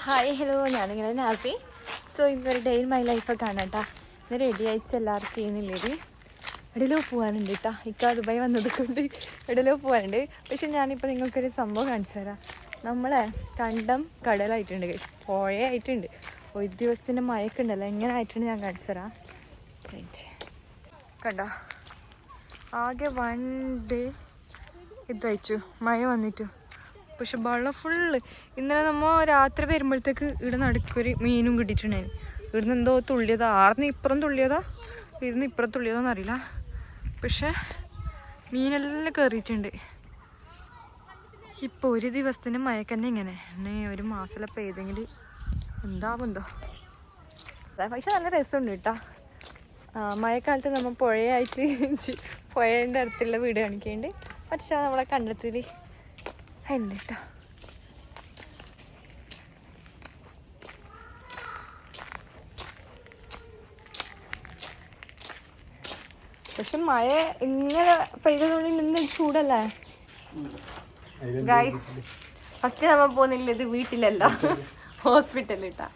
Hi hello, ഞാനിങ്ങനെ Nazi. So ഇന്നൊരു day in my ലൈഫൊക്കെ കാണാം കേട്ടോ. ഇന്ന് റെഡി അയച്ച് എല്ലാവർക്കും ചെയ്യുന്നില്ലേ, എവിടെയോ പോകാനുണ്ട് കേട്ടോ. ഇക്ക ദുബായ് വന്നത് കൊണ്ട് എവിടെയോ പോകാനുണ്ട്. പക്ഷെ ഞാനിപ്പോൾ നിങ്ങൾക്കൊരു സംഭവം കാണിച്ചു തരാം. നമ്മളെ കണ്ടം കടലായിട്ടുണ്ട്, പുഴയായിട്ടുണ്ട്. ഒരു ദിവസത്തിൻ്റെ മഴയൊക്കെ ഉണ്ടല്ലോ, എങ്ങനെ ആയിട്ടുണ്ട് ഞാൻ കാണിച്ചു തരാം. കണ്ടോ, ആകെ വണ്ട് ഇതയച്ചു മഴ വന്നിട്ടു. പക്ഷെ വെള്ളം ഫുള്ള്. ഇന്നലെ നമ്മൾ രാത്രി വരുമ്പോഴത്തേക്ക് ഇവിടെ നടുക്കൊരു മീനും കിട്ടിയിട്ടുണ്ടായിരുന്നു. ഇവിടുന്ന് എന്തോ തുള്ളിയതാ, ആർന്ന് ഇപ്പുറം തുള്ളിയതാ, ഇരുന്ന് ഇപ്പുറം തുള്ളിയതാന്ന് അറിയില്ല. പക്ഷെ മീനെല്ലാം കയറിയിട്ടുണ്ട്. ഇപ്പോൾ ഒരു ദിവസത്തിന് മഴക്കന്നെ ഇങ്ങനെ ഒരു മാസമല്ല പെയ്തെങ്കിൽ എന്താവുമെന്തോ. പക്ഷെ നല്ല രസമുണ്ട് കേട്ടോ. മഴക്കാലത്ത് നമ്മൾ പുഴയായിട്ട് പുഴേൻ്റെ അടുത്തുള്ള വീട് കാണിക്കുന്നുണ്ട്. പക്ഷേ നമ്മളെ കണ്ടത്തിൽ ഉണ്ട് കേട്ടോ. പക്ഷെ മഴ ഇങ്ങനെ പെയ്തതുകൊണ്ട് നിന്ന് ചൂടല്ലേ ഗൈസ്. ഫസ്റ്റ് നമ്മൾ പോകുന്നില്ല, ഇത് വീട്ടിലല്ല ഹോസ്പിറ്റലിൽ ഇട്ടാ.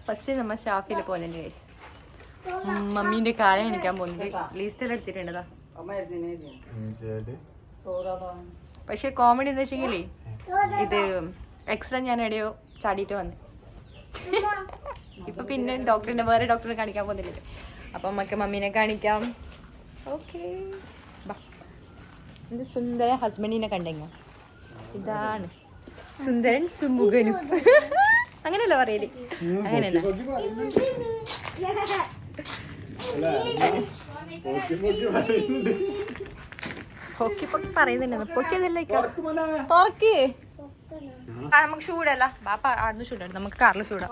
ഫസ്റ്റ് നമ്മൾ ഷാഫിൽ പോകുന്നുണ്ട് ഗൈസ്. മമ്മീൻ്റെ കാലം എണിക്കാൻ പോകുന്നുണ്ട്. ലീസ്റ്റെല്ലാം എടുത്തിട്ടുണ്ടതാ. പക്ഷെ കോമഡി എന്താ വെച്ചെങ്കിലേ, ഇത് എക്സ്ട്രാ ഞാൻ എവിടെയോ ചാടിയിട്ട് വന്ന്. ഇപ്പൊ പിന്നെ വേറെ ഡോക്ടറിനെ കാണിക്കാൻ പോകുന്നില്ല. അപ്പൊ നമുക്ക് മമ്മീനെ കാണിക്കാം. ഓക്കെ, എന്റെ സുന്ദര ഹസ്ബൻഡിനെ കണ്ടെങ്ക. ഇതാണ് സുന്ദരൻ സുമുഖനും. അങ്ങനെയല്ല പറയല്, അങ്ങനെയല്ല. പൊക്കി പൊക്കി പറയുന്നില്ല, പൊക്കിയതല്ലേ തുറക്ക്. നമുക്ക് ഷൂടല്ല ബാപ്പ ആടുന്ന് ഷൂടാണ്, നമുക്ക് കാറിൽ ഷൂടാം.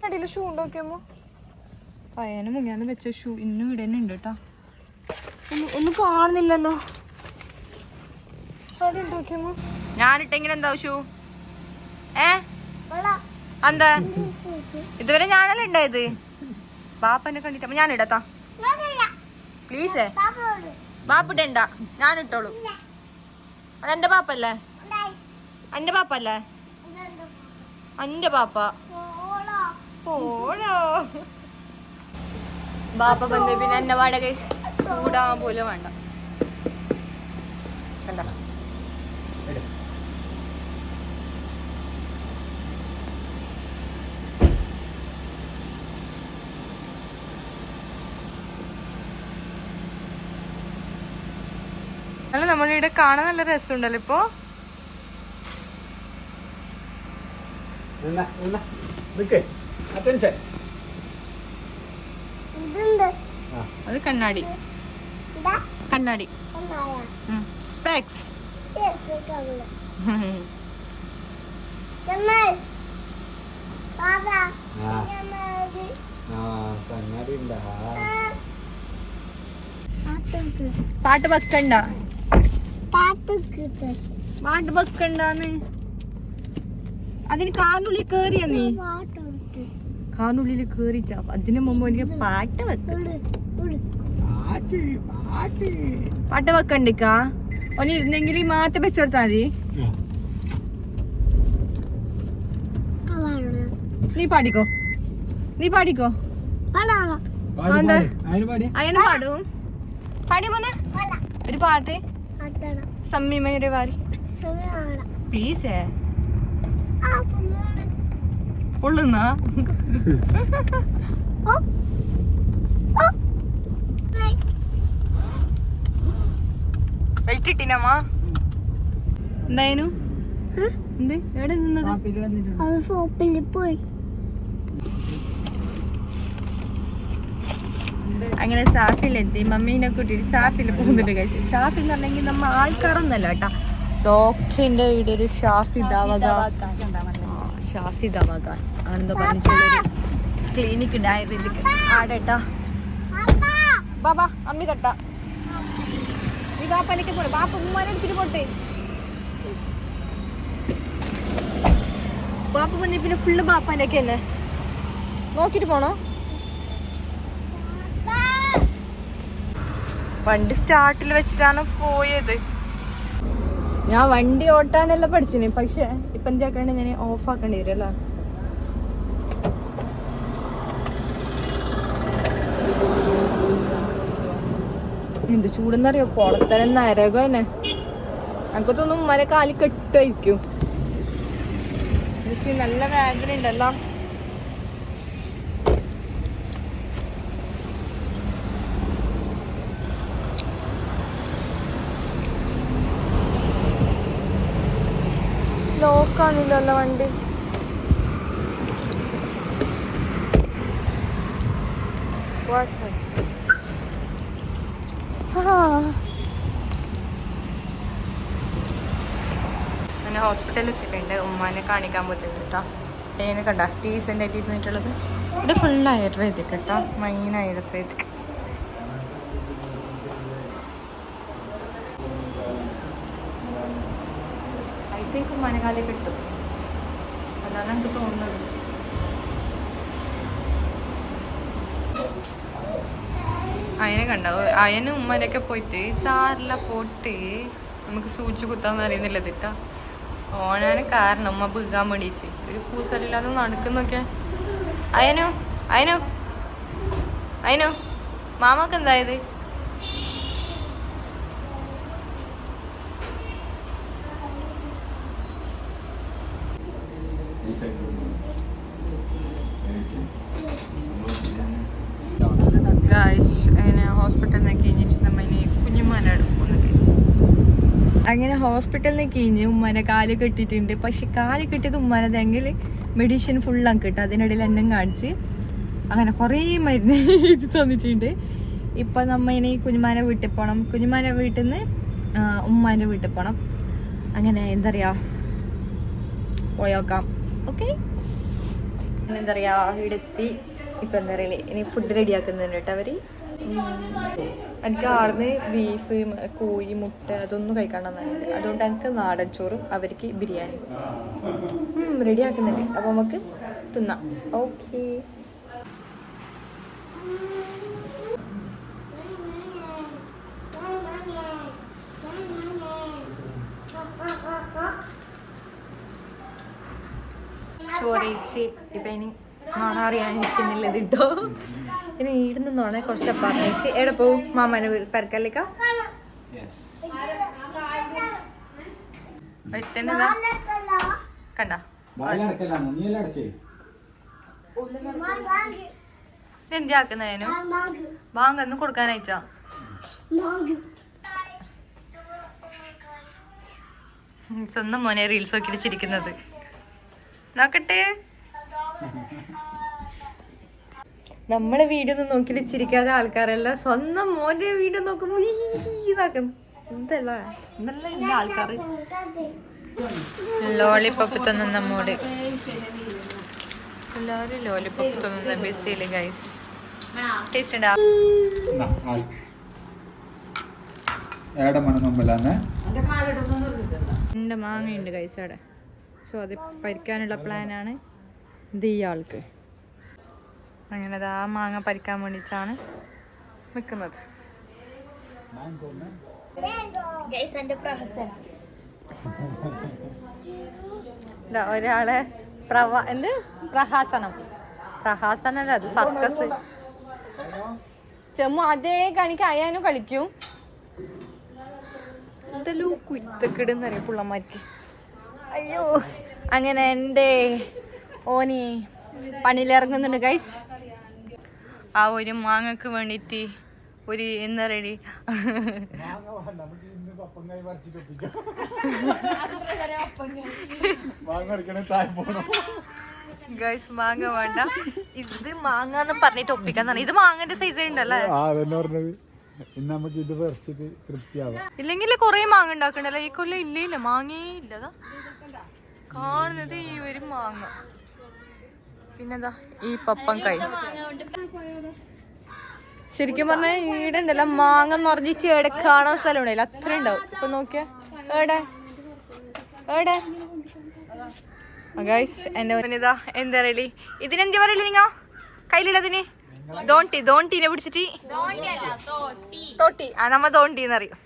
അടിയിൽ ഷൂ ഉണ്ടോക്കിയമ്മോ, പയ്യന് മുങ്ങിയാന്ന് വെച്ച ഷൂ ഇന്നും ഇവിടെ തന്നെ ഉണ്ട് കേട്ടോ. ഒന്നും കാണുന്നില്ലല്ലോ. അവിടെ ഉണ്ടോക്കിയമ്മോ, ഞാനിട്ടെങ്കിലും എന്താ ഷൂ എന്താ ഇതുവരെ ഞാനല്ലേ ഉണ്ടായത്. ബാപ്പനെ കണ്ടിട്ട് ഞാൻ ഇടത്താ പ്ലീസേ. ബാപ്പിടണ്ട, ഞാൻ ഇട്ടോളൂ. അതെന്റെ പാപ്പല്ലേ, എന്റെ പാപ്പല്ലേ, എന്റെ പാപ്പ. ഓളോ ബാപ്പ വന്ന് പിന്നെ എന്നെ വാടക ചൂടാവാൻ പോലും വേണ്ട. കണ്ട അല്ല, നമ്മളിവിടെ കാണാൻ നല്ല രസമുണ്ടല്ലോ ഇപ്പൊ. അത് കണ്ണാടി, കണ്ണാടി സ്പെക്സ്. പാട്ട് വെക്കണ്ട, പാട്ട് വെക്കണ്ടാന്ന്. അതിന് കാറിനുള്ളിൽ കേറിയ നീ, കാറിനുള്ളിൽ കേറിച്ച. അതിന് മുമ്പ് എനിക്ക് പാട്ട് പാട്ട് വെക്കണ്ടിക്കാ. ഓന് ഇരുന്നെങ്കിൽ മാത്രം വെച്ചോടുത്താ മതി. നീ പാടിക്കോ, നീ പാടിക്കോ. അയ്യന് പാടും, പാടി മോനെ ഒരു പാട്ട്. സമ്മിമയുടെ വാരി പ്ലീസേ. പൊള്ളുന്നാ വെച്ചിട്ടിനമ്മ. എന്തായാലും എന്ത് എവിടെ നിന്നത്? അങ്ങനെ ഷാഫിലെത്തി. മമ്മീനെ കൂട്ടിയിട്ട് ഷാഫിൽ പോകുന്നുണ്ട് കഴിച്ച്. ഷാഫി എന്ന് പറഞ്ഞെങ്കിൽ നമ്മ ആൾക്കാരൊന്നല്ല കേട്ടാ, ഡോക്ടറിന്റെ വീട് ഒരു ഷാഫി ദവാഖാൻ ആണെന്ന് പറഞ്ഞിട്ടുള്ളൊരു ക്ലിനിക് ഉണ്ട്, ആയുർവേദിക്. ആടേട്ടാ ബാബാ അമ്മി കട്ട. ഈ ബാപ്പനക്ക് പോട്ടെ, ബാപ്പ ഉമ്മാനെ എടുത്തിട്ട് പോട്ടെ. ബാപ്പ വന്നി പിന്നെ ഫുള്ള് ബാപ്പാൻ്റെ ഒക്കെ തന്നെ നോക്കിട്ട് പോണോ. വണ്ടി സ്റ്റാർട്ടിൽ വെച്ചിട്ടാണ് പോയത്. ഞാൻ വണ്ടി ഓട്ടാനെല്ലാം പഠിച്ചിന്, പക്ഷെ ഇപ്പൊ എന്താക്കണ്ട ഞാൻ ഓഫ് ആക്കേണ്ടി വരും അല്ലേ. എന്ത് ചൂടെന്നറിയോ, പുറത്തരം നരകം തന്നെ. എനിക്ക് തോന്നുന്നു ഉമ്മാരെ കാലി കെട്ടായിരിക്കും. നല്ല വേദന ഉണ്ടല്ലോ. ലോക്കാന്നില്ലല്ലോ വണ്ടി. അങ്ങനെ ഹോസ്പിറ്റലിൽ എത്തിയിട്ടുണ്ട്. ഉമ്മാനെ കാണിക്കാൻ പറ്റുന്നു കേട്ടോ. അതിനെ കണ്ട ടീസൻ്റ് ആയിട്ട് ഇരുന്നിട്ടുള്ളത്. ഇവിടെ ഫുൾ ആയുർവേദിക് കേട്ടോ, മെയിൻ ആയുർവേദിക്. അതിലേക്ക് ഉമ്മാനെക്കാലേ കിട്ടും, അതാണ് എനിക്ക് തോന്നുന്നത്. അയനെ കണ്ടോ, അയനും ഉമ്മനൊക്കെ പോയിട്ട് സാറില്ല പോട്ട് നമുക്ക് സൂചി കുത്താന്ന് അറിയുന്നില്ല തിട്ടാ. ഓനാണ് കാരണം ഉമ്മ വീകാൻ വേണ്ടിയിട്ട് ഒരു കൂസലില്ലാതെ നടക്കുന്നൊക്കെ. അയനു അയനു അയനു മാമക്ക് എന്തായത്? അങ്ങനെ ഹോസ്പിറ്റലിൽ നിന്ന് കഴിഞ്ഞിട്ട് നമ്മൾ ഇനി കുഞ്ഞുമാനാണ് പോകുന്നത്. അങ്ങനെ ഹോസ്പിറ്റലിൽ നിന്ന് കഴിഞ്ഞ് ഉമ്മാനെ കാല് കെട്ടിയിട്ടുണ്ട്. പക്ഷെ കാല് കെട്ടിയത് ഉമ്മാനതെങ്കിൽ മെഡിസിൻ ഫുള്ളാക്കി കിട്ടും. അതിനിടയിൽ എന്നെ കാണിച്ച് അങ്ങനെ കുറേ മരുന്ന് ഇത് തന്നിട്ടുണ്ട്. ഇപ്പം നമ്മൾ ഇനി കുഞ്ഞുമാനെ വീട്ടിൽ പോകണം. കുഞ്ഞുമാനെ വീട്ടിൽ നിന്ന് ഉമ്മാൻ്റെ വീട്ടിൽ പോകണം. അങ്ങനെ എന്താ പറയുക, പോയോക്കാം. ഓക്കെ, എന്താ പറയുക, ഇവിടെ എത്തി. ഇപ്പം എന്താ പറയല്, ഇനി ഫുഡ് റെഡിയാക്കുന്നുണ്ട് കേട്ടോ അവർ. എനിക്ക് ആടുന്ന് ബീഫ്, കോഴി, മുട്ട അതൊന്നും കഴിക്കണമെന്നുണ്ട്. അതുകൊണ്ട് എനിക്ക് നാടൻ ചോറും അവർക്ക് ബിരിയാണി റെഡിയാക്കുന്നുണ്ട്. അപ്പോൾ നമുക്ക് തിന്നാം. ഓക്കെ, ചോറയിച്ച് ഇപ്പം ഇനി അറിയാനിരിക്കുന്നില്ല കേട്ടോ. ഇനി ഈടുന്ന് നോണേ കുറച്ച് പറഞ്ഞിട്ട് എവിടെ പോവും? മാമാനെ പെരക്കല്ലേക്കാ കണ്ട എന്തിയാക്കുന്നതിനു ബാങ്കൊന്നും കൊടുക്കാനയച്ചാ. സ്വന്തം മോനെ റീൽസ് നോക്കി ചിരിക്കുന്നത് നോക്കട്ടെ. നമ്മളെ വീഡിയോ ഒന്നും നോക്കിയിട്ട് ചിരിക്കാതെ ആൾക്കാരെല്ലാം സ്വന്തം മോന്റെ വീഡിയോ നോക്കുമ്പോ ഇതാക്കുന്നു. എന്തല്ല നല്ല ആൾക്കാർ. ലോലിപ്പോപ്പ് തിന്നുന്ന മോഡ്, എല്ലാവരും ലോലിപ്പോപ്പ് തിന്നുന്ന ബിസിയില് ഗൈസ്. ടേസ്റ്റ് ഉണ്ടാ എൻ്റെ മാങ്ങയുണ്ട് ഗൈസ് അവിടെ. സോ അത് പരിക്കാനുള്ള പ്ലാനാണ് ഇത് ഇയാൾക്ക്. അങ്ങനെ ആ മാങ്ങ പരിക്കാൻ വേണ്ടിയിട്ടാണ് നിൽക്കുന്നത്. ഒരാളെ പ്രഹാസനല്ല, അത് സർക്കസ്. ചെമ്മു അതേ കണിക്ക് അയാനും കളിക്കും. എന്തെല്ലോ കുത്തക്കിടുന്നറിയ പിള്ളമാർക്ക്. അയ്യോ, അങ്ങനെ എൻ്റെ ഓനി പണിയിലിറങ്ങുന്നുണ്ട് ഗൈസ്. ആ ഒരു മാങ്ങക്ക് വേണ്ടിയിട്ട് ഒരു എന്താ റെഡി ഗൈസ്, മാങ്ങ വേണ്ട, ഇത് മാങ്ങന്ന് പറഞ്ഞിട്ട് ഒപ്പിക്കാൻ. ഇത് മാങ്ങന്റെ സൈസ് ഉണ്ടല്ലേ, ഇല്ലെങ്കിൽ കൊറേ മാങ്ങ ഉണ്ടാക്കണ്ടല്ലോ. ഈ കൊല്ലം ഇല്ല, മാങ്ങേ ഇല്ലതാ കാണുന്നത്. ഈ ഒരു മാങ്ങ, പിന്നെന്താ ഈ പപ്പങ്കായ്. ശരിക്കും പറഞ്ഞാൽ ഈടെ ഉണ്ടല്ലോ മാങ്ങ നിറഞ്ഞ് ചേടെ കാണാൻ സ്ഥലം ഉണ്ടായില്ല, അത്ര ഉണ്ടാവും. ഇപ്പൊ നോക്കിയാ എവിടെ എവിടെ ഗൈസ് എന്റെ ഇതാ എന്താ പറയല്, ഇതിനെന്താ പറയല് നിങ്ങ കയ്യിലുള്ളതിന്? തോണ്ടീനെ പിടിച്ചിട്ട് തോട്ടി. ആ നമ്മ തോണ്ടീന്നറിയും.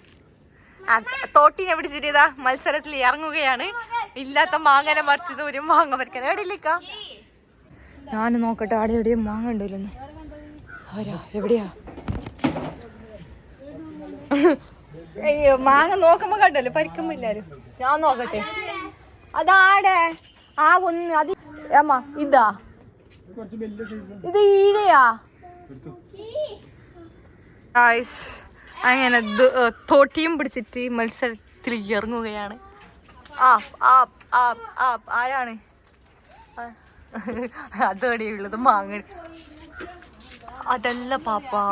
തോട്ടിനെ പിടിച്ചിട്ട് മത്സരത്തിൽ ഇറങ്ങുകയാണ്. ഇല്ലാത്ത മാങ്ങനെ മറിച്ചത് ഒരു മാങ്ങ പറിക്കാൻ എവിടെയില്ലേക്ക. ഞാൻ നോക്കട്ടെ ആടെ എവിടെയും മാങ്ങ ഉണ്ടല്ലോ. ആരാ എവിടെയാ? അയ്യോ മാങ്ങ നോക്കുമ്പോ കണ്ടല്ലോ പരിക്കുമ്പോ ഇല്ലാരും. ഞാൻ നോക്കട്ടെ അതാടെ ആ ഒന്ന് അത് അമ്മ ഇതാ ഇത് ഈഴയാ. അങ്ങനെ തോട്ടിയും പിടിച്ചിട്ട് മത്സരത്തിൽ ഇറങ്ങുകയാണ്. ആരാണ് അതോടെയുള്ളത് മാങ്ങ? അതല്ല പാപ്പാ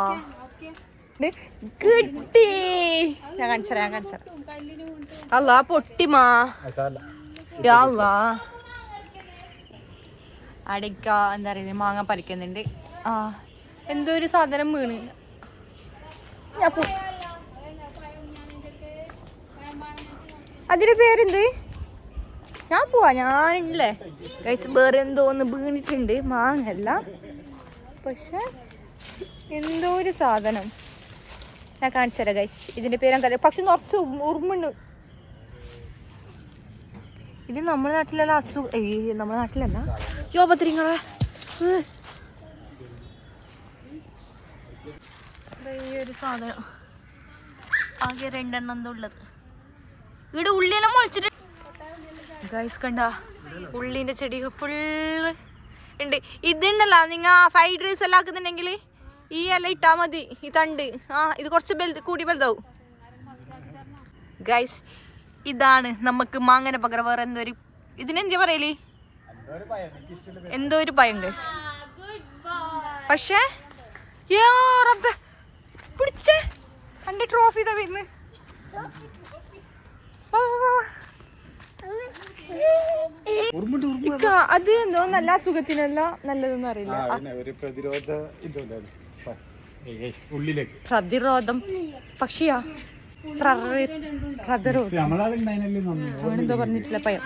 കിട്ടി. ഞാൻ കാണിച്ചറ അല്ലാ പൊട്ടിമാ അടയ്ക്ക എന്താ പറയുക മാങ്ങ പറിക്കുന്നുണ്ട്. എന്തോ ഒരു സാധനം വീണ്. അതിന്റെ പേരെന്ത്? ഞാൻ പോവാ ഞാനില്ലേ ഗൈസ്. വേറെ എന്തോ ഒന്ന് വീണിട്ടുണ്ട്. മാങ്ങല്ല പക്ഷെ എന്തോ ഒരു സാധനം. ഞാൻ കാണിച്ചുതരാം ഗൈസ്. ഇതിന്റെ പേരെന്താ പക്ഷെ കുറച്ച് ഉറുമുണ്ട്. ഇത് നമ്മുടെ നാട്ടിലല്ല നമ്മുടെ നാട്ടിലല്ല യോപത്തിരിങ്ങളെ. ഈ ഒരു സാധനം ആകെ 2 എണ്ണം എന്തോ ഉള്ളത്. ഇവിടെ ഉള്ളിയെല്ലാം മുളച്ചിട്ട് ഗൈസ് കണ്ട ഉള്ളിന്റെ ചെടി ഫുള്ള് ഉണ്ട്. ഇതുണ്ടല്ലോ നിങ്ങ ഫ്രൈഡ് റൈസ് എല്ലാം ആക്കുന്നുണ്ടെങ്കിൽ ഈ ഇല ഇട്ടാ മതി. ഈ തണ്ട് ഇത് കുറച്ച് കൂടി വലുതാവും ഗൈസ്. ഇതാണ് നമുക്ക് മാങ്ങനെ പകരം വേറെ എന്തോ ഒരു ഇതിനെന്താ പറയല് എന്തോ ഒരു ഭയം ഗൈസ്. പക്ഷേ പിടിച്ചേ എന്റെ ട്രോഫി ഇതാ വരുന്നു. അത് എന്തോ നല്ല അസുഖത്തിനല്ല നല്ലതെന്ന് അറിയില്ല. പ്രതിരോധം പക്ഷിയാ അങ്ങനെന്തോ പറഞ്ഞിട്ടില്ല പയം.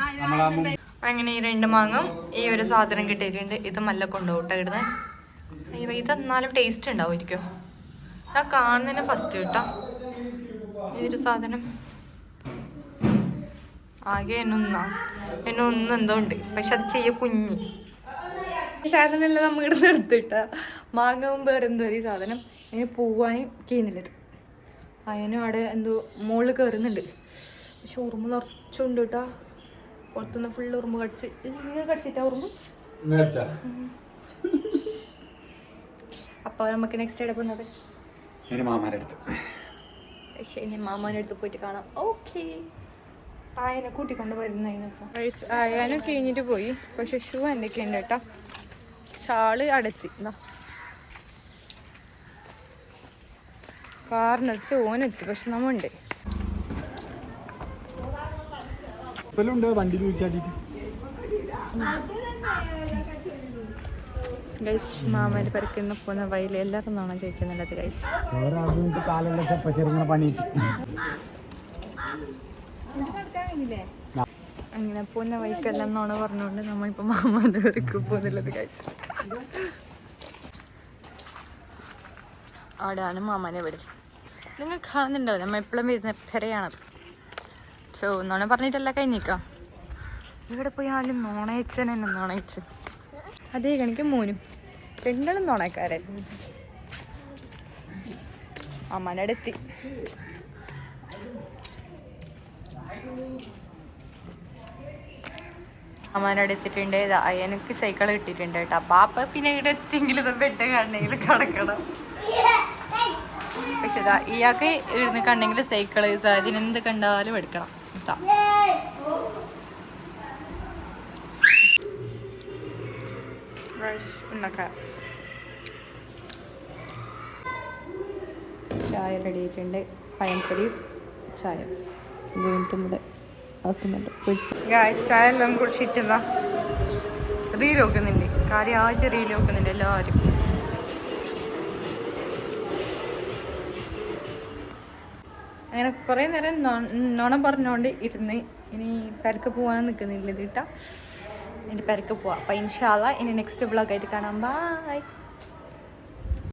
അങ്ങനെ ഈ 2 മാങ്ങ ഈ ഒരു സാധനം കിട്ടിയിട്ടുണ്ട്. ഇത് നല്ല കൊണ്ടുപോട്ടെ ഇടുന്നത്. ഇത് എന്നാലും ടേസ്റ്റ് ഉണ്ടാവുമായിരിക്കും. ഞാൻ കാണുന്നതിന് ഫസ്റ്റ് കിട്ടാ ഈ ഒരു സാധനം. ആകെ എന്നൊന്നും എന്തോ ഉണ്ട് പക്ഷെ അത് ചെയ്യ കുഞ്ഞി സാധനം എല്ലാം നമ്മൾ ഇടുന്ന് എടുത്തിട്ട മാങ്ങവും വേറെ എന്തോ ഒരു സാധനം. അതിന് പോവാനും ചെയ്യുന്നില്ലത്. അതിനും അവിടെ എന്തോ മുകളിൽ കയറുന്നുണ്ട് പക്ഷെ ഉറുമ്പ് നിറച്ചുണ്ട് കേട്ടാ. പുറത്തുനിന്ന് ഫുള്ള് ഉറുമ്പ് കടിച്ച്. നിങ്ങൾ കടിച്ചിട്ടാ ഉറുമ്പ്? അപ്പൊ നമുക്ക് നെക്സ്റ്റ് എവിടെ പോകുന്നത്? ശരി മാമാൻ്റെ അടുത്ത് പോയിട്ട് കാണാം. ഓക്കെ ആയനെ കൂട്ടിക്കൊണ്ട് വരുന്നതിനൊക്കെ ആയാനും കഴിഞ്ഞിട്ട് പോയി. പക്ഷെ ഷൂ എന്തൊക്കെ ഉണ്ട് കേട്ടോ. ഷാള് അടത്തി കാറിനെത്തി ഓനെത്തി പക്ഷെ നമ്മണ്ട് ഗൈസ്. മാമന് പരക്കുന്ന പോകുന്ന വയൽ എല്ലാവരും നാണോ ചോദിക്കുന്നുണ്ട് ഗൈസ്. അങ്ങനെ പോകുന്ന വഴിക്കെല്ലാം നോണ പറഞ്ഞുകൊണ്ട് നമ്മളിപ്പോ മാമാന്റെ പേർക്ക് പോകുന്നുള്ളത് ഗൈസ്. അവിടെയാണ് മാമാനെ വീട്. നിങ്ങൾ കാണുന്നുണ്ടോ നമ്മ എപ്പോഴും വരുന്ന പെരയാണത്. സോ നോണ പറഞ്ഞിട്ടല്ല കഴിഞ്ഞിക്കാം. ഇവിടെ പോയാലും നോണയച്ചൻ എന്നെ നോണയച്ചൻ അതേ കണിക്ക് മോനും 2 നോണക്കാരായിരുന്നു. അമ്മൻ്റെ അടുത്തി അമ്മാനോട് എത്തിയിട്ടുണ്ട്. എനിക്ക് സൈക്കിൾ കിട്ടിയിട്ടുണ്ട് കേട്ടോ. പാപ്പ പിന്നെ ഇവിടെ എത്തിയെങ്കിലും ബെഡ് കണ്ടെങ്കിൽ കിടക്കണം. പക്ഷെ ഇതാ ഇയാൾക്ക് ഇരുന്ന് കണ്ടെങ്കിൽ സൈക്കിള് അതിനെന്ത് കണ്ടാലും എടുക്കണം. ചായ റെഡി ആയിട്ടുണ്ട്. പഴംപൊരി ചായ വീണ്ടും ഇവിടെ ആക്കുന്നുണ്ട്. ചായ എല്ലാം കുടിച്ചിട്ടാ റീൽ നോക്കുന്നുണ്ട്. കാര്യമായിട്ട് റീൽ നോക്കുന്നുണ്ട് എല്ലാവരും. അങ്ങനെ കുറേ നേരം നോണ പറഞ്ഞുകൊണ്ട് ഇരുന്ന് ഇനി പെരക്ക് പോകാൻ നിൽക്കുന്നില്ല ഇതിട്ടാ. ഇനി പെരക്ക് പോവാം. അപ്പം ഇൻഷാ അല്ലാഹ് ഇനി നെക്സ്റ്റ് വ്ളോഗായിട്ട് കാണാം. ബൈ.